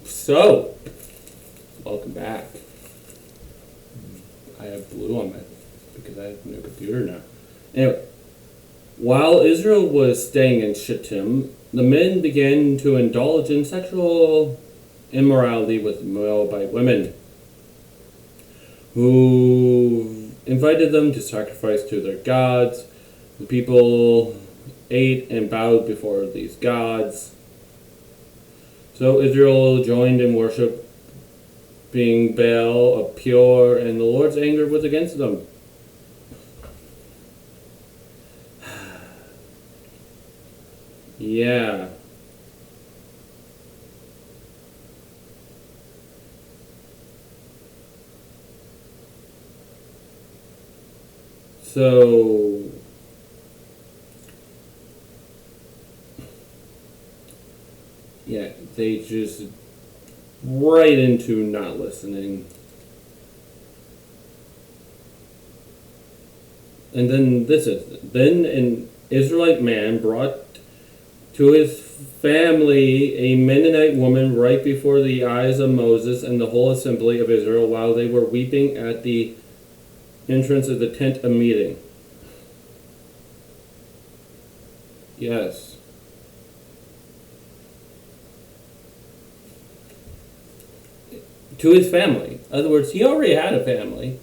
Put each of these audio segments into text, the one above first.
So, welcome back. I have blue on my because I have no computer now. Anyway, while Israel was staying in Shittim, the men began to indulge in sexual immorality with Moabite women, who invited them to sacrifice to their gods. The people ate and bowed before these gods. So Israel joined in worship being Baal of Peor, and the Lord's anger was against them. Yeah. So yeah, they just right into not listening. And then an Israelite man brought to his family a Mennonite woman right before the eyes of Moses and the whole assembly of Israel while they were weeping at the entrance of the tent of meeting. Yes. To his family. In other words, he already had a family.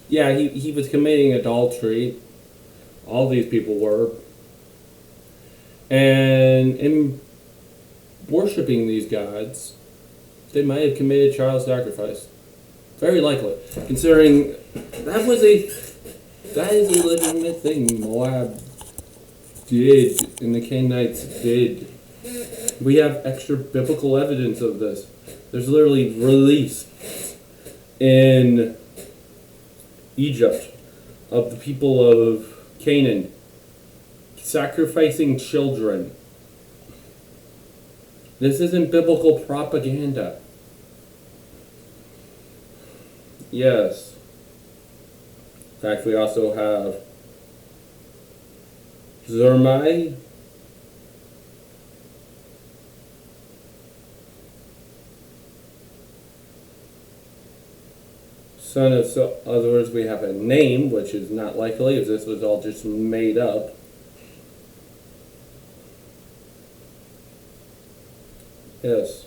Yeah, he was committing adultery. All these people were. And in worshiping these gods, they might have committed child sacrifice. Very likely. Considering that is a legitimate thing Moab did and the Canaanites did. We have extra biblical evidence of this. There's literally reliefs in Egypt of the people of Canaan sacrificing children. This isn't biblical propaganda. Yes. In fact, we also have Zermai, son of, so in other words, we have a name, which is not likely, if this was all just made up. Yes.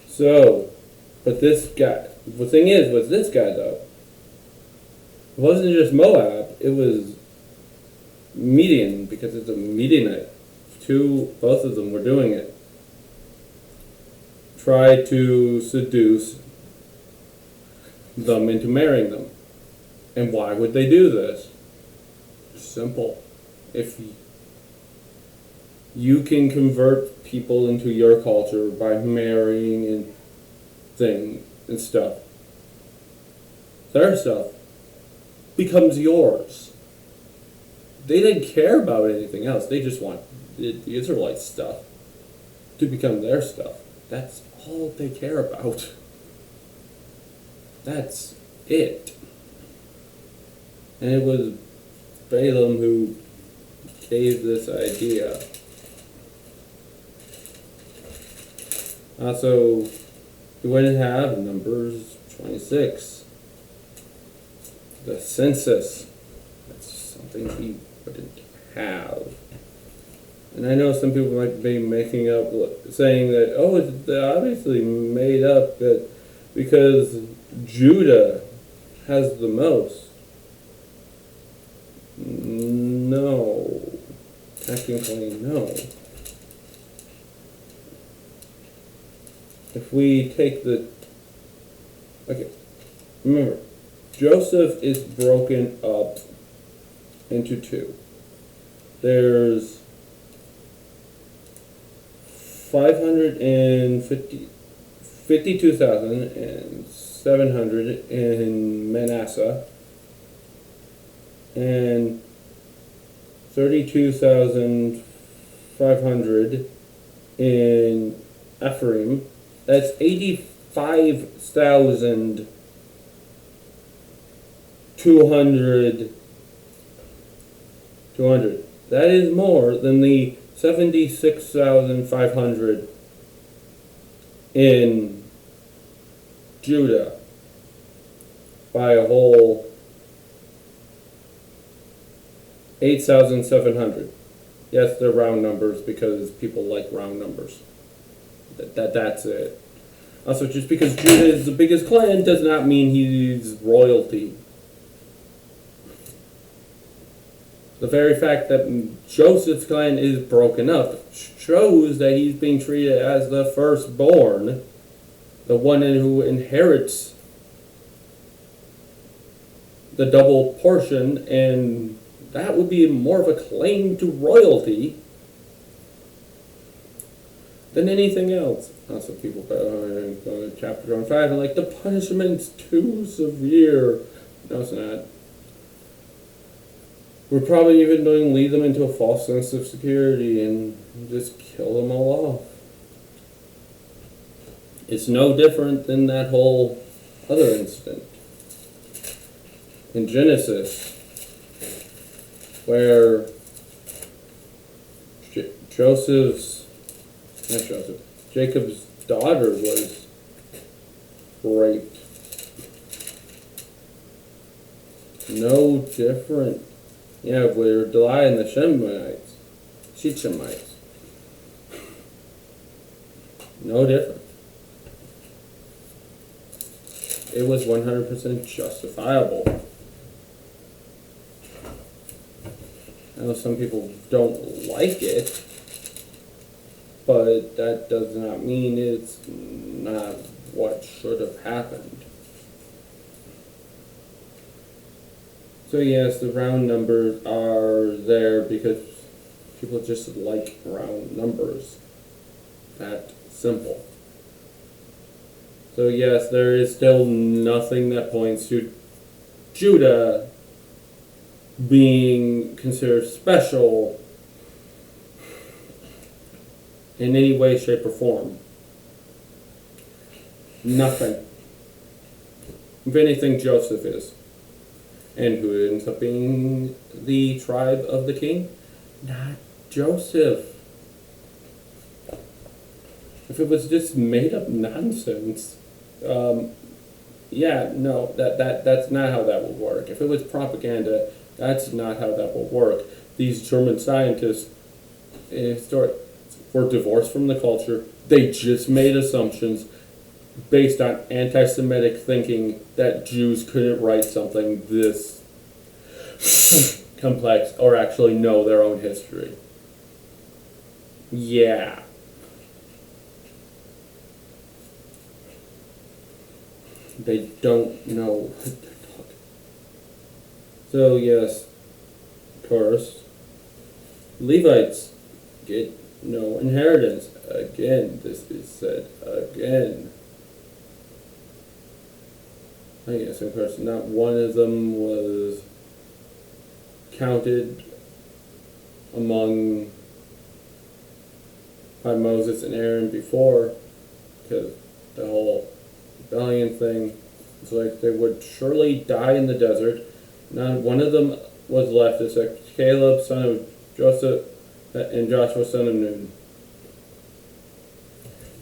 So, but this guy, the thing is, with this guy though, it wasn't just Moab, it was Midian, because it's a Midianite. Both of them were doing it. Tried to seduce them into marrying them. And why would they do this? Simple. If you can convert people into your culture by marrying and thing and stuff, their stuff becomes yours. They didn't care about anything else. They just want the Israelite stuff to become their stuff. That's all they care about. That's it. And it was Balaam who gave this idea. Also, we wouldn't have Numbers 26. The census. That's something we wouldn't have. And I know some people might be making up, saying that, oh, it's obviously made up that because Judah has the most. No. Technically, no. If we take okay, remember, Joseph is broken up into two. There's 52,700 in Manasseh and 32,500 in Ephraim. That's 85,000 200. That is more than the 76,500 in Judah by a whole 8,700. Yes, they're round numbers because people like round numbers. That's it. Also, just because Judah is the biggest clan does not mean he's royalty. The very fact that Joseph's clan is broken up shows that he's being treated as the firstborn, the one who inherits the double portion, and that would be more of a claim to royalty than anything else. Also, people go to chapter 5 and like, the punishment's too severe. No, it's not. We're probably even going to lead them into a false sense of security and just kill them all off. It's no different than that whole other incident in Genesis, where Jacob's daughter was raped. No different. Yeah, we're denying the Shemites. No different. It was 100% justifiable. I know some people don't like it, but that does not mean it's not what should have happened. So yes, the round numbers are there because people just like round numbers. That simple. So yes, there is still nothing that points to Judah being considered special in any way, shape, or form. Nothing. If anything, Joseph is. And who ends up being the tribe of the king? Not Joseph. If it was just made up nonsense, yeah, no, that's not how that would work. If it was propaganda, that's not how that will work. These German scientists were divorced from the culture. They just made assumptions based on anti-Semitic thinking that Jews couldn't write something this complex or actually know their own history. Yeah. They don't know what they're talking. So yes, of course, Levites get no inheritance. Again, this is said again. I guess, of course, not one of them was counted among by Moses and Aaron before, because the whole rebellion thing, it's like they would surely die in the desert. Not one of them was left except Caleb, son of Joseph, and Joshua, son of Nun.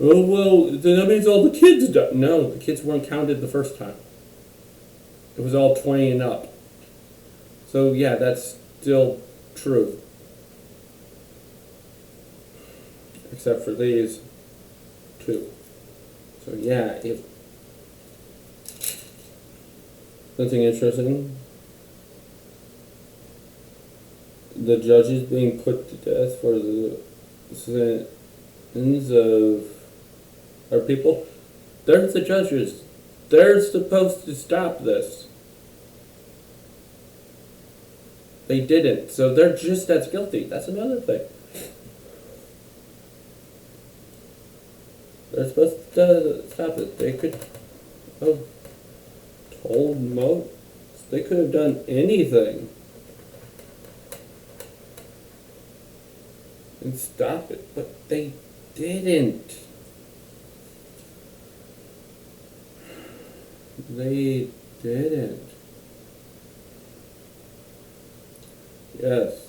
Oh, well, then that means all the kids died. No, the kids weren't counted the first time. It was all 20 and up. So yeah, that's still true. Except for these two. So yeah, something interesting. The judges being put to death for the sins of our people. They're the judges. They're supposed to stop this. They didn't, so they're just as guilty. That's another thing. They're supposed to stop it. They could have told Moses. They could have done anything and stop it, but they didn't. They didn't. Yes.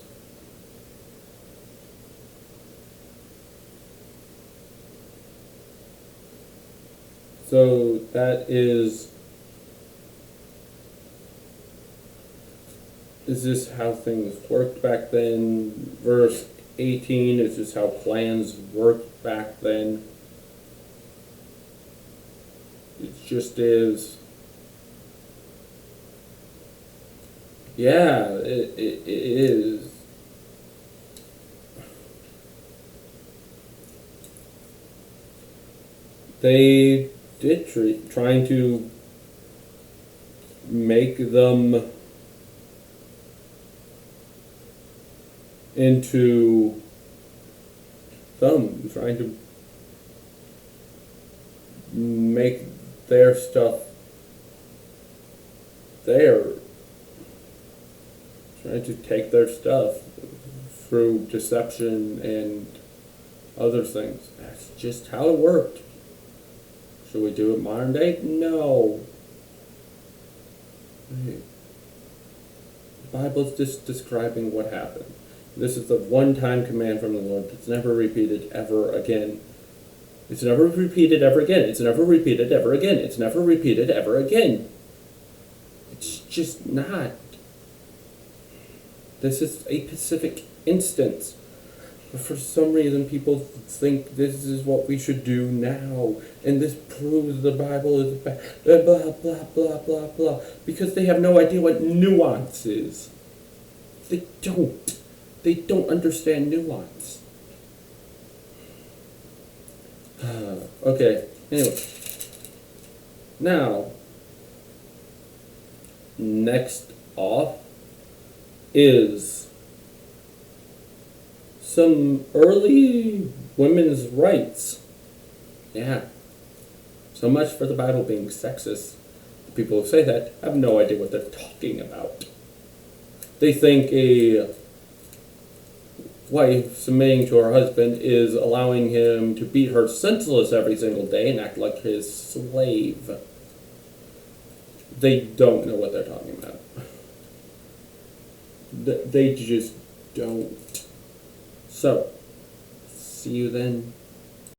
So that is this how things worked back then? Verse 18, is this how clans worked back then? It just is. Yeah, it is. They did trying to make them into them, trying to make their stuff there, trying to take their stuff through deception and other things. That's just how it worked. Should we do it modern day? No. The Bible's just describing what happened. This is the one-time command from the Lord that's never repeated ever again. It's never repeated ever again. It's never repeated ever again. It's never repeated ever again. It's just not. This is a specific instance. But for some reason, people think this is what we should do now. And this proves the Bible is bad. Blah, blah, blah, blah, blah. Because they have no idea what nuance is. They don't. They don't understand nuance. Okay, anyway. Now, next off is some early women's rights. Yeah. So much for the Bible being sexist. The people who say that have no idea what they're talking about. They think a wife submitting to her husband is allowing him to beat her senseless every single day and act like his slave. They don't know what they're talking about. They just don't. So, see you then.